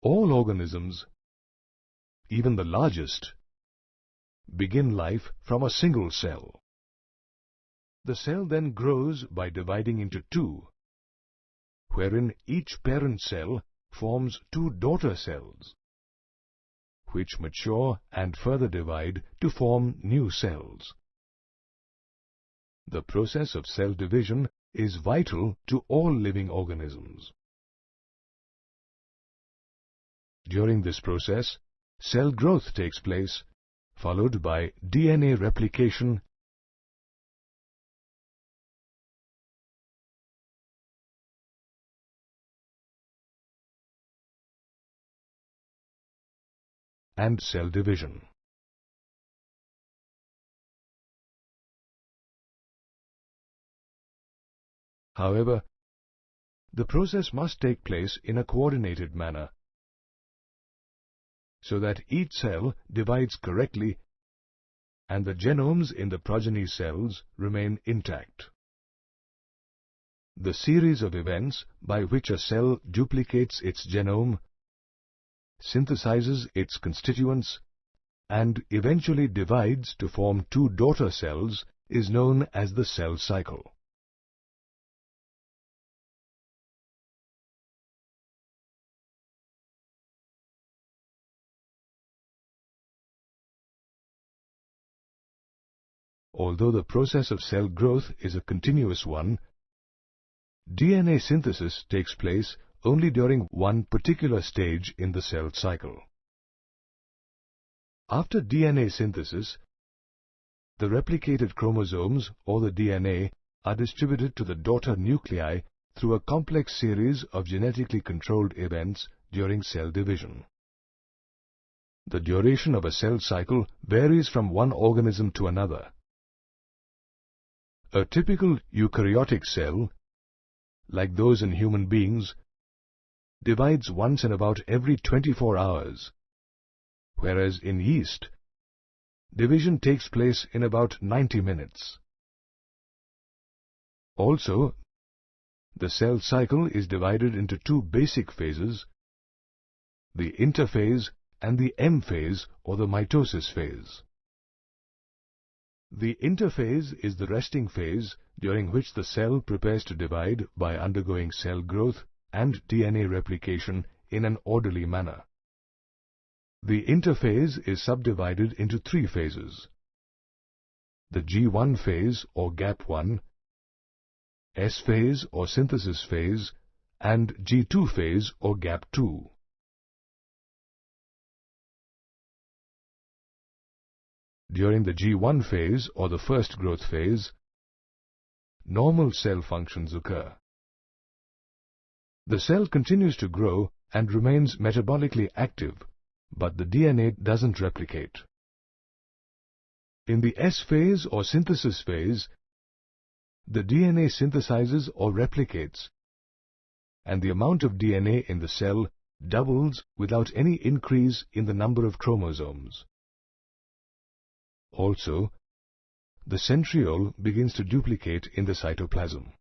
All organisms, even the largest, begin life from a single cell. The cell then grows by dividing into two, wherein each parent cell forms two daughter cells, which mature and further divide to form new cells. The process of cell division is vital to all living organisms. During this process, cell growth takes place, followed by DNA replication and cell division. However, the process must take place in a coordinated manner, so that each cell divides correctly and the genomes in the progeny cells remain intact. The series of events by which a cell duplicates its genome, synthesizes its constituents, and eventually divides to form two daughter cells is known as the cell cycle. Although the process of cell growth is a continuous one, DNA synthesis takes place only during one particular stage in the cell cycle. After DNA synthesis, the replicated chromosomes or the DNA are distributed to the daughter nuclei through a complex series of genetically controlled events during cell division. The duration of a cell cycle varies from one organism to another. A typical eukaryotic cell, like those in human beings, divides once in about every 24 hours, whereas in yeast, division takes place in about 90 minutes. Also, the cell cycle is divided into two basic phases, the interphase and the M phase or the mitosis phase. The interphase is the resting phase during which the cell prepares to divide by undergoing cell growth and DNA replication in an orderly manner. The interphase is subdivided into three phases: the G1 phase or gap 1, S phase or synthesis phase, and G2 phase or gap 2. During the G1 phase or the first growth phase, normal cell functions occur. The cell continues to grow and remains metabolically active, but the DNA doesn't replicate. In the S phase or synthesis phase, the DNA synthesizes or replicates, and the amount of DNA in the cell doubles without any increase in the number of chromosomes. Also, the centriole begins to duplicate in the cytoplasm.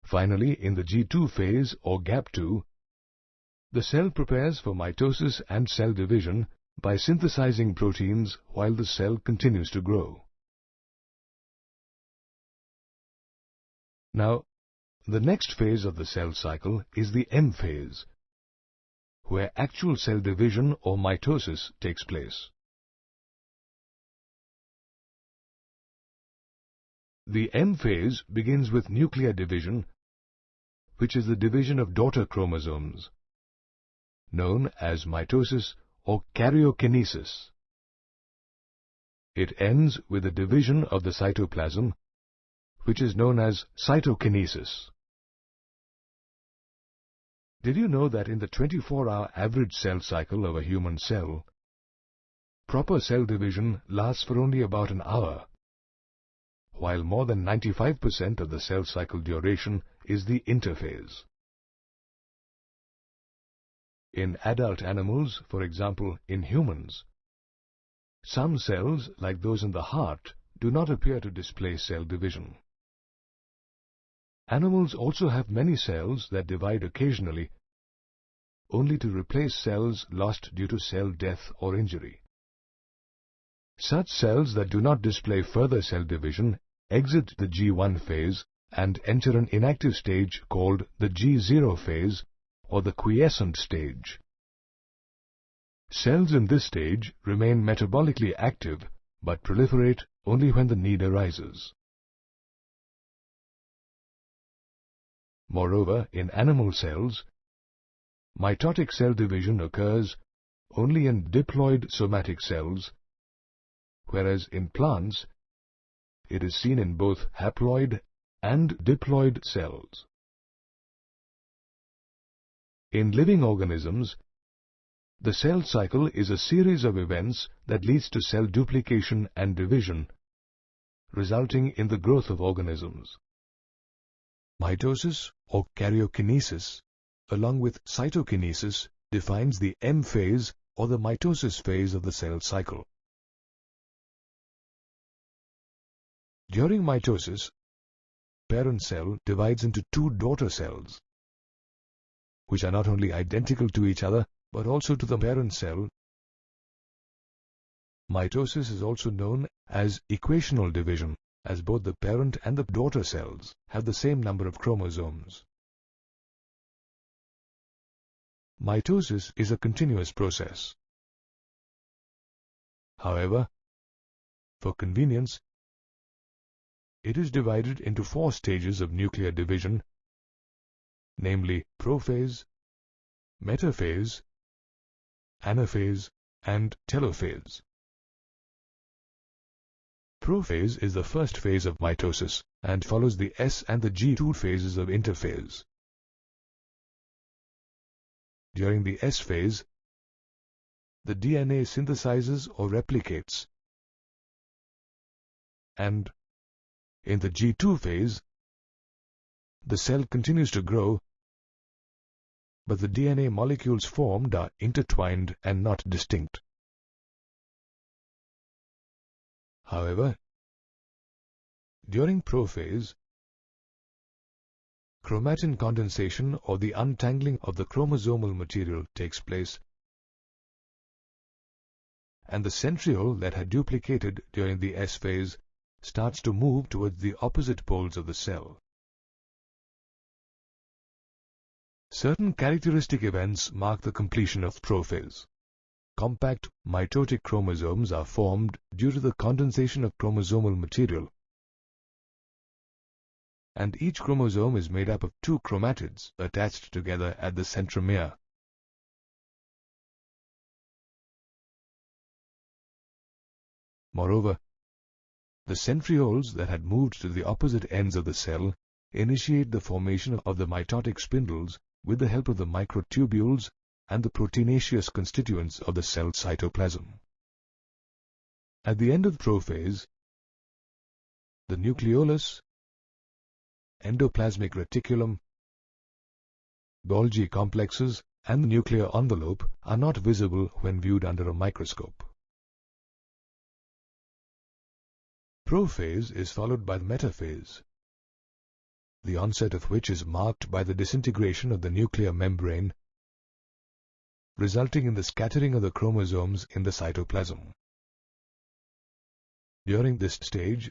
Finally, in the G2 phase or gap 2, the cell prepares for mitosis and cell division by synthesizing proteins while the cell continues to grow. Now, the next phase of the cell cycle is the M phase, where actual cell division or mitosis takes place. The M phase begins with nuclear division, which is the division of daughter chromosomes, known as mitosis or karyokinesis. It ends with the division of the cytoplasm, which is known as cytokinesis. Did you know that in the 24-hour average cell cycle of a human cell, proper cell division lasts for only about an hour, while more than 95% of the cell cycle duration is the interphase? In adult animals, for example in humans, some cells, like those in the heart, do not appear to display cell division. Animals also have many cells that divide occasionally, only to replace cells lost due to cell death or injury. Such cells that do not display further cell division exit the G1 phase and enter an inactive stage called the G0 phase or the quiescent stage. Cells in this stage remain metabolically active but proliferate only when the need arises. Moreover, in animal cells, mitotic cell division occurs only in diploid somatic cells, whereas in plants, it is seen in both haploid and diploid cells. In living organisms, the cell cycle is a series of events that leads to cell duplication and division, resulting in the growth of organisms. Mitosis or karyokinesis, along with cytokinesis, defines the M phase or the mitosis phase of the cell cycle. During mitosis, parent cell divides into two daughter cells, which are not only identical to each other, but also to the parent cell. Mitosis is also known as equational division, as both the parent and the daughter cells have the same number of chromosomes. Mitosis is a continuous process. However, for convenience, it is divided into 4 stages of nuclear division, namely prophase, metaphase, anaphase, and telophase. Prophase is the first phase of mitosis and follows the S and the G2 phases of interphase. During the S phase, the DNA synthesizes or replicates, and in the G2 phase, the cell continues to grow, but the DNA molecules formed are intertwined and not distinct. However, during prophase, chromatin condensation or the untangling of the chromosomal material takes place, and the centriole that had duplicated during the S phase starts to move towards the opposite poles of the cell. Certain characteristic events mark the completion of prophase. Compact mitotic chromosomes are formed due to the condensation of chromosomal material, and each chromosome is made up of 2 chromatids attached together at the centromere. Moreover, the centrioles that had moved to the opposite ends of the cell initiate the formation of the mitotic spindles with the help of the microtubules and the proteinaceous constituents of the cell cytoplasm. At the end of prophase, the nucleolus, endoplasmic reticulum, Golgi complexes, and the nuclear envelope are not visible when viewed under a microscope. Prophase is followed by the metaphase, the onset of which is marked by the disintegration of the nuclear membrane, resulting in the scattering of the chromosomes in the cytoplasm. During this stage,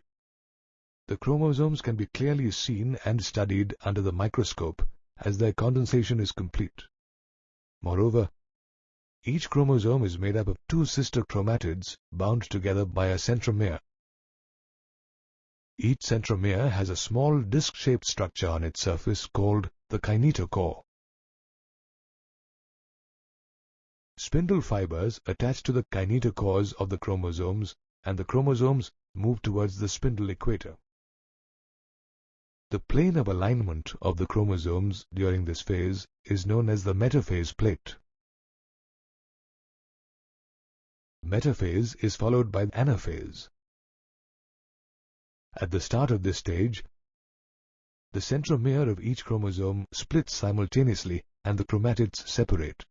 the chromosomes can be clearly seen and studied under the microscope as their condensation is complete. Moreover, each chromosome is made up of 2 sister chromatids bound together by a centromere. Each centromere has a small disc-shaped structure on its surface called the kinetochore. Spindle fibers attach to the kinetochores of the chromosomes, and the chromosomes move towards the spindle equator. The plane of alignment of the chromosomes during this phase is known as the metaphase plate. Metaphase is followed by anaphase. At the start of this stage, the centromere of each chromosome splits simultaneously and the chromatids separate.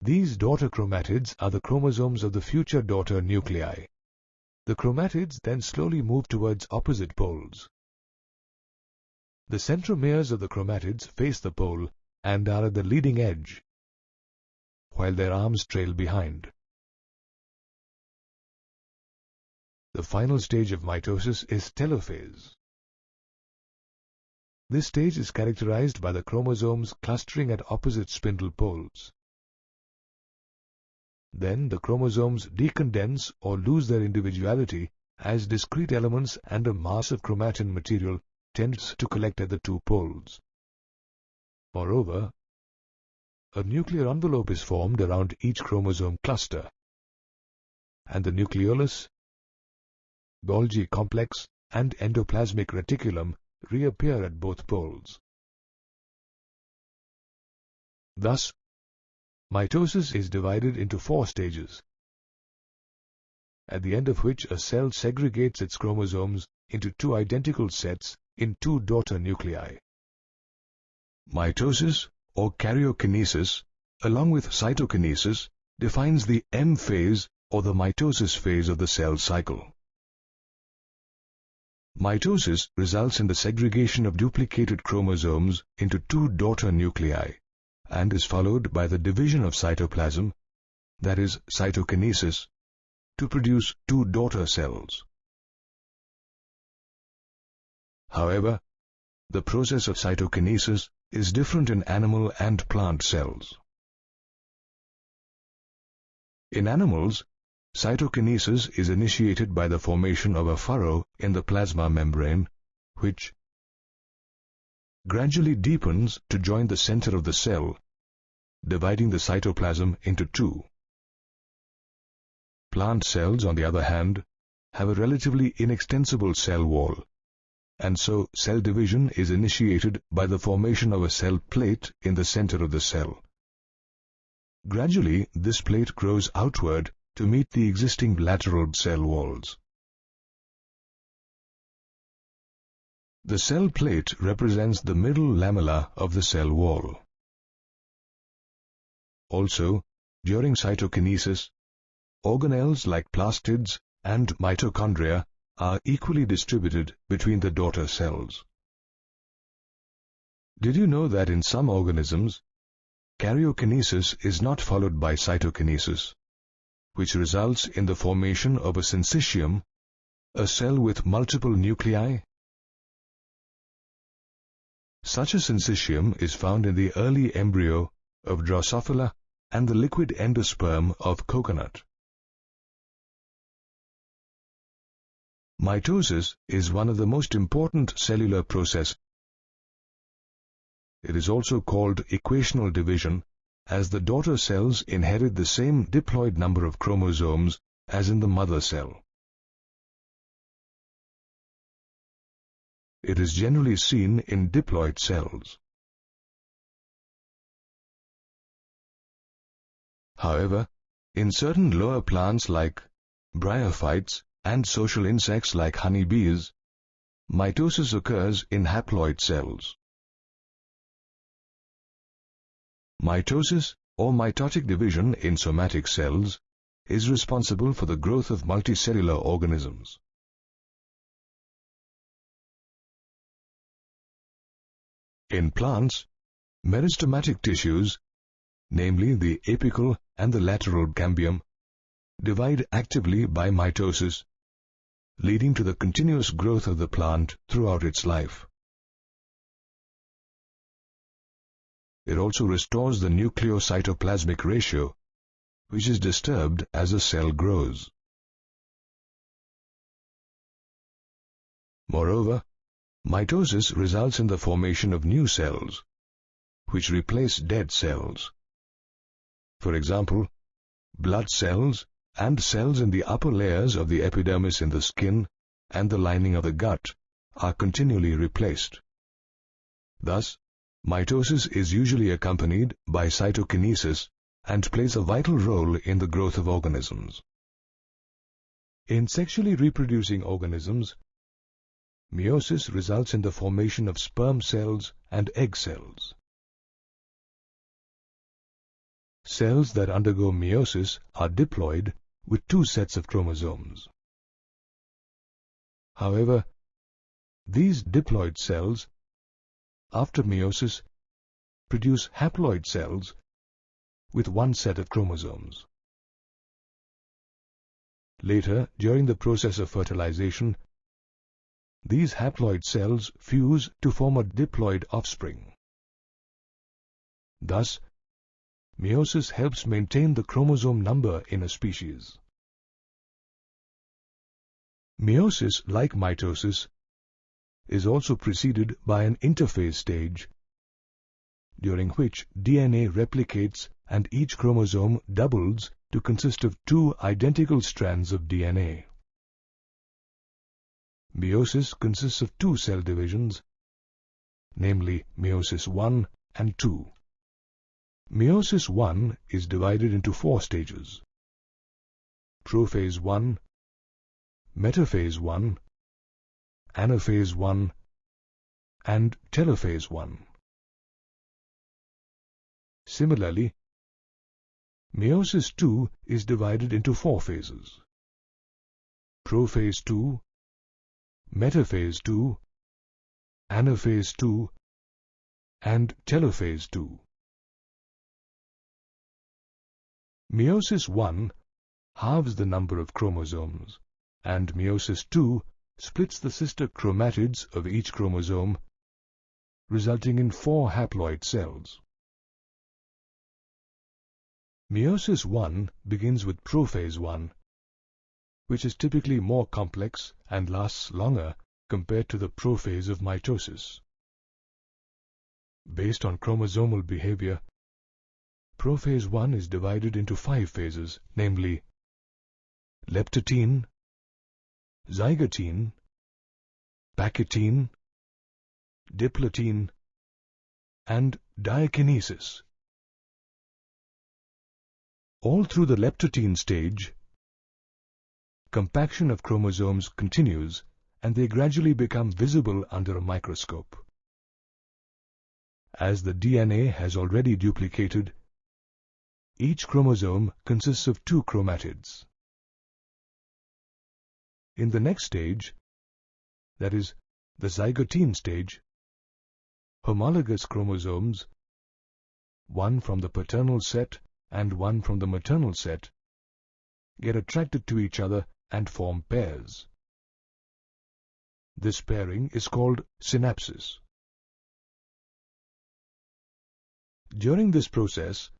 These daughter chromatids are the chromosomes of the future daughter nuclei. The chromatids then slowly move towards opposite poles. The centromeres of the chromatids face the pole and are at the leading edge, while their arms trail behind. The final stage of mitosis is telophase. This stage is characterized by the chromosomes clustering at opposite spindle poles. Then the chromosomes decondense or lose their individuality as discrete elements, and a mass of chromatin material tends to collect at the two poles. Moreover, a nuclear envelope is formed around each chromosome cluster, and the nucleolus, Golgi complex, and endoplasmic reticulum reappear at both poles. Thus, mitosis is divided into 4 stages, at the end of which a cell segregates its chromosomes into 2 identical sets in 2 daughter nuclei. Mitosis, or karyokinesis, along with cytokinesis, defines the M phase or the mitosis phase of the cell cycle. Mitosis results in the segregation of duplicated chromosomes into 2 daughter nuclei and is followed by the division of cytoplasm, that is cytokinesis, to produce 2 daughter cells. However, the process of cytokinesis is different in animal and plant cells. In animals, cytokinesis is initiated by the formation of a furrow in the plasma membrane, which gradually deepens to join the center of the cell, dividing the cytoplasm into 2. Plant cells, on the other hand, have a relatively inextensible cell wall, and so cell division is initiated by the formation of a cell plate in the center of the cell. Gradually, this plate grows outward to meet the existing lateral cell walls. The cell plate represents the middle lamella of the cell wall. Also, during cytokinesis, organelles like plastids and mitochondria are equally distributed between the daughter cells. Did you know that in some organisms, karyokinesis is not followed by cytokinesis, which results in the formation of a syncytium, a cell with multiple nuclei? Such a syncytium is found in the early embryo of Drosophila and the liquid endosperm of coconut. Mitosis is one of the most important cellular processes. It is also called equational division, as the daughter cells inherit the same diploid number of chromosomes as in the mother cell. It is generally seen in diploid cells. However, in certain lower plants like bryophytes and social insects like honeybees, mitosis occurs in haploid cells. Mitosis, or mitotic division in somatic cells, is responsible for the growth of multicellular organisms. In plants, meristematic tissues, namely the apical and the lateral cambium, divide actively by mitosis, leading to the continuous growth of the plant throughout its life. It also restores the nucleocytoplasmic ratio, which is disturbed as a cell grows. Moreover, mitosis results in the formation of new cells, which replace dead cells. For example, blood cells and cells in the upper layers of the epidermis in the skin and the lining of the gut are continually replaced. Thus, mitosis is usually accompanied by cytokinesis and plays a vital role in the growth of organisms. In sexually reproducing organisms, meiosis results in the formation of sperm cells and egg cells. Cells that undergo meiosis are diploid with 2 sets of chromosomes. However, these diploid cells, after meiosis, produce haploid cells with one set of chromosomes. Later, during the process of fertilization, these haploid cells fuse to form a diploid offspring. Thus, meiosis helps maintain the chromosome number in a species. Meiosis, like mitosis, is also preceded by an interphase stage, during which DNA replicates and each chromosome doubles to consist of two identical strands of DNA. Meiosis consists of two cell divisions, namely meiosis I and II. Meiosis I is divided into four stages: prophase I, metaphase I, anaphase I, and telophase I. Similarly, meiosis II is divided into four phases: prophase II, metaphase II, anaphase II, and telophase II. Meiosis I halves the number of chromosomes, and meiosis II splits the sister chromatids of each chromosome, resulting in 4 haploid cells. Meiosis I begins with prophase I, which is typically more complex and lasts longer compared to the prophase of mitosis. Based on chromosomal behavior, prophase I is divided into 5 phases, namely leptotene, zygotene, pachytene, diplotene, and diakinesis. All through the leptotene stage, compaction of chromosomes continues and they gradually become visible under a microscope. As the DNA has already duplicated, each chromosome consists of 2 chromatids. In the next stage, that is, the zygotene stage, homologous chromosomes, one from the paternal set and one from the maternal set, get attracted to each other and form pairs. This pairing is called synapsis. During this process,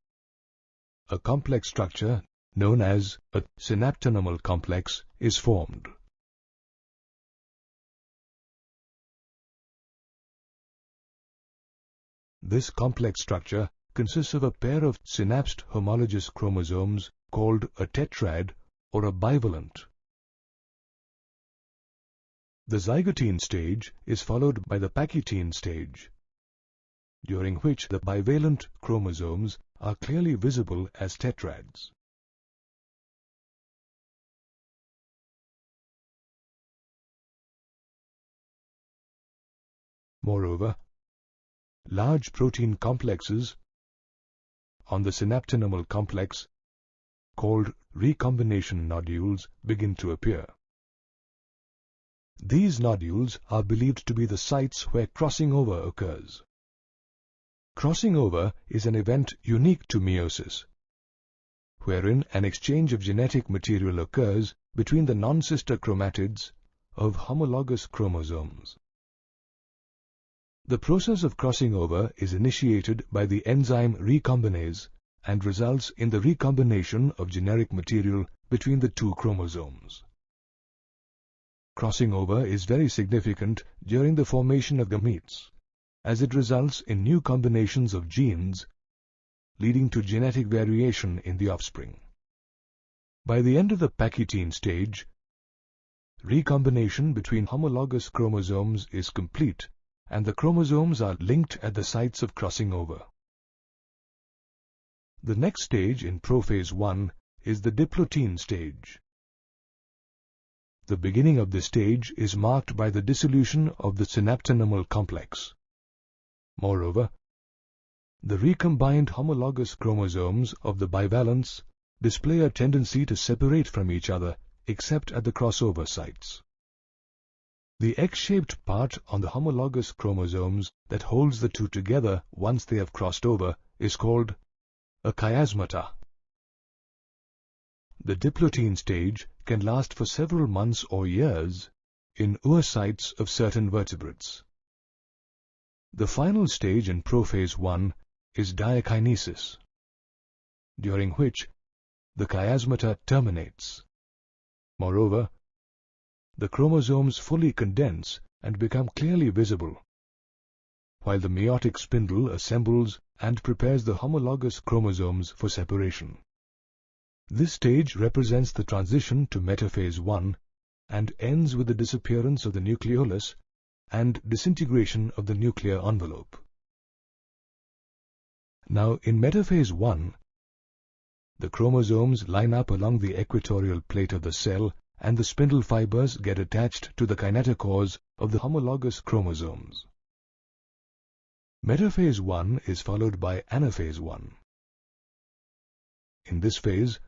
a complex structure known as a synaptonomal complex is formed. This complex structure consists of a pair of synapsed homologous chromosomes called a tetrad or a bivalent. The zygotene stage is followed by the pachytene stage, during which the bivalent chromosomes are clearly visible as tetrads. Moreover, large protein complexes on the synaptonomal complex, called recombination nodules, begin to appear. These nodules are believed to be the sites where crossing over occurs. Crossing over is an event unique to meiosis, wherein an exchange of genetic material occurs between the non-sister chromatids of homologous chromosomes. The process of crossing over is initiated by the enzyme recombinase and results in the recombination of generic material between the 2 chromosomes. Crossing over is very significant during the formation of gametes, as it results in new combinations of genes, leading to genetic variation in the offspring. By the end of the pachytene stage, recombination between homologous chromosomes is complete, and the chromosomes are linked at the sites of crossing over. The next stage in prophase I is the diplotene stage. The beginning of this stage is marked by the dissolution of the synaptonomal complex. Moreover, the recombined homologous chromosomes of the bivalents display a tendency to separate from each other except at the crossover sites. The X-shaped part on the homologous chromosomes that holds the 2 together once they have crossed over is called a chiasmata. The diplotein stage can last for several months or years in oocytes of certain vertebrates. The final stage in prophase 1 is diakinesis, during which the chiasmata terminates. Moreover, the chromosomes fully condense and become clearly visible, while the meiotic spindle assembles and prepares the homologous chromosomes for separation. This stage represents the transition to metaphase 1 and ends with the disappearance of the nucleolus and disintegration of the nuclear envelope. Now, in metaphase 1, the chromosomes line up along the equatorial plate of the cell and the spindle fibers get attached to the kinetochores of the homologous chromosomes. Metaphase 1 is followed by anaphase 1. In this phase,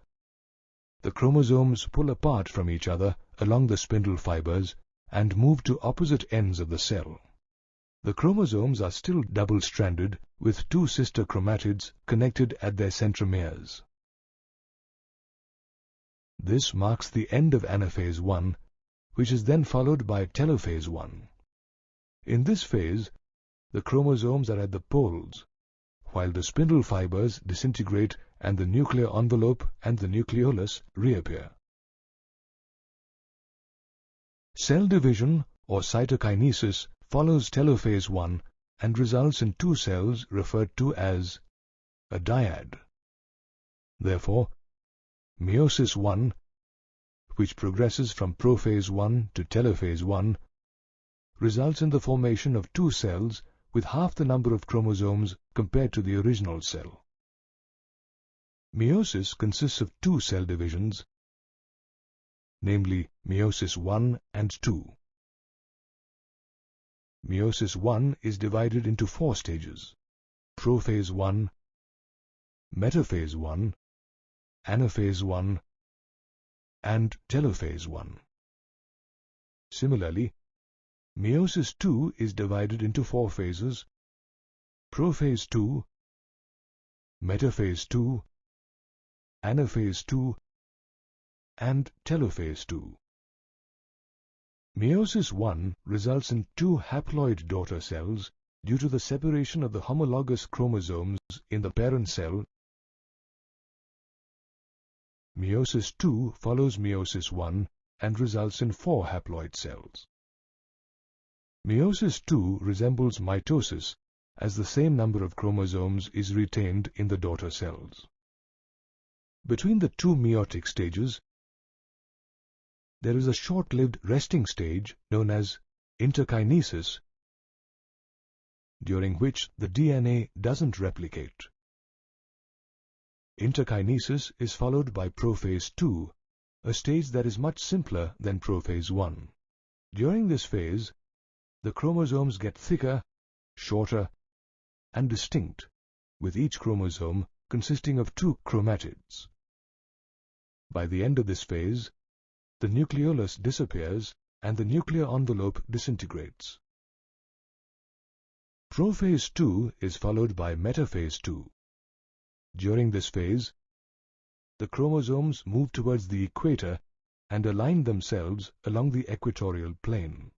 the chromosomes pull apart from each other along the spindle fibers and move to opposite ends of the cell. The chromosomes are still double-stranded with two sister chromatids connected at their centromeres. This marks the end of anaphase 1, which is then followed by telophase 1. In this phase, the chromosomes are at the poles, while the spindle fibers disintegrate and the nuclear envelope and the nucleolus reappear. Cell division or cytokinesis follows telophase 1 and results in two cells referred to as a dyad. Therefore, meiosis 1, which progresses from prophase 1 to telophase 1, results in the formation of two cells with half the number of chromosomes compared to the original cell. Meiosis consists of two cell divisions, namely meiosis 1 and 2. Meiosis 1 is divided into four stages: prophase 1, metaphase 1, anaphase 1, and telophase 1. Similarly, meiosis 2 is divided into four phases: prophase 2, metaphase 2, anaphase 2, and telophase 2. Meiosis 1 results in two haploid daughter cells due to the separation of the homologous chromosomes in the parent cell. Meiosis 2 follows meiosis 1 and results in four haploid cells. Meiosis 2 resembles mitosis, as the same number of chromosomes is retained in the daughter cells. Between the two meiotic stages, there is a short-lived resting stage known as interkinesis, during which the DNA doesn't replicate. Interkinesis is followed by prophase 2, a stage that is much simpler than prophase 1. During this phase, the chromosomes get thicker, shorter, and distinct, with each chromosome consisting of two chromatids. By the end of this phase, the nucleolus disappears and the nuclear envelope disintegrates. Prophase 2 is followed by metaphase 2. During this phase, the chromosomes move towards the equator and align themselves along the equatorial plane.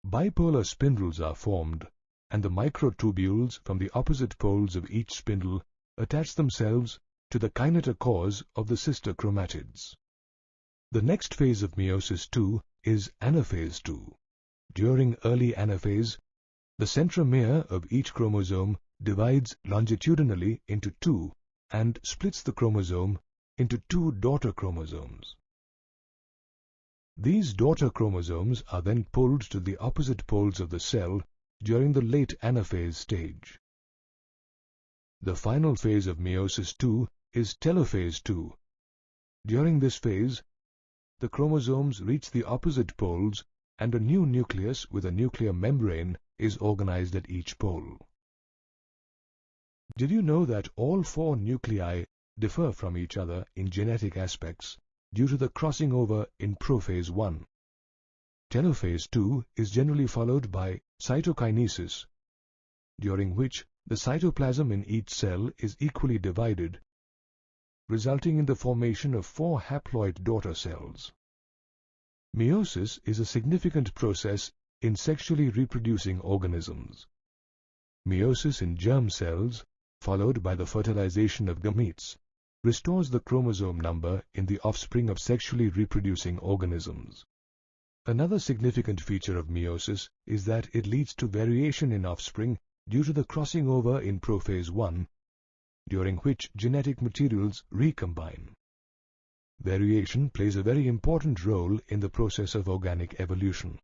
Bipolar spindles are formed, and the microtubules from the opposite poles of each spindle attach themselves to the kinetochores of the sister chromatids. The next phase of meiosis 2 is anaphase 2. During early anaphase, the centromere of each chromosome divides longitudinally into two and splits the chromosome into two daughter chromosomes. These daughter chromosomes are then pulled to the opposite poles of the cell during the late anaphase stage. The final phase of meiosis 2 is telophase 2. During this phase, the chromosomes reach the opposite poles and a new nucleus with a nuclear membrane is organized at each pole. Did you know that all four nuclei differ from each other in genetic aspects due to the crossing over in prophase 1? Telophase 2 is generally followed by cytokinesis, during which the cytoplasm in each cell is equally divided, resulting in the formation of 4 haploid daughter cells. Meiosis is a significant process in sexually reproducing organisms. Meiosis in germ cells, followed by the fertilization of gametes, restores the chromosome number in the offspring of sexually reproducing organisms. Another significant feature of meiosis is that it leads to variation in offspring due to the crossing over in prophase 1, during which genetic materials recombine. Variation plays a very important role in the process of organic evolution.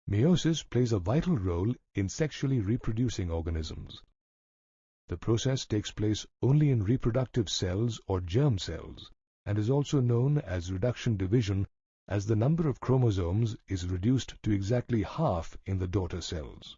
Meiosis plays a vital role in sexually reproducing organisms. The process takes place only in reproductive cells or germ cells and is also known as reduction division, as the number of chromosomes is reduced to exactly half in the daughter cells.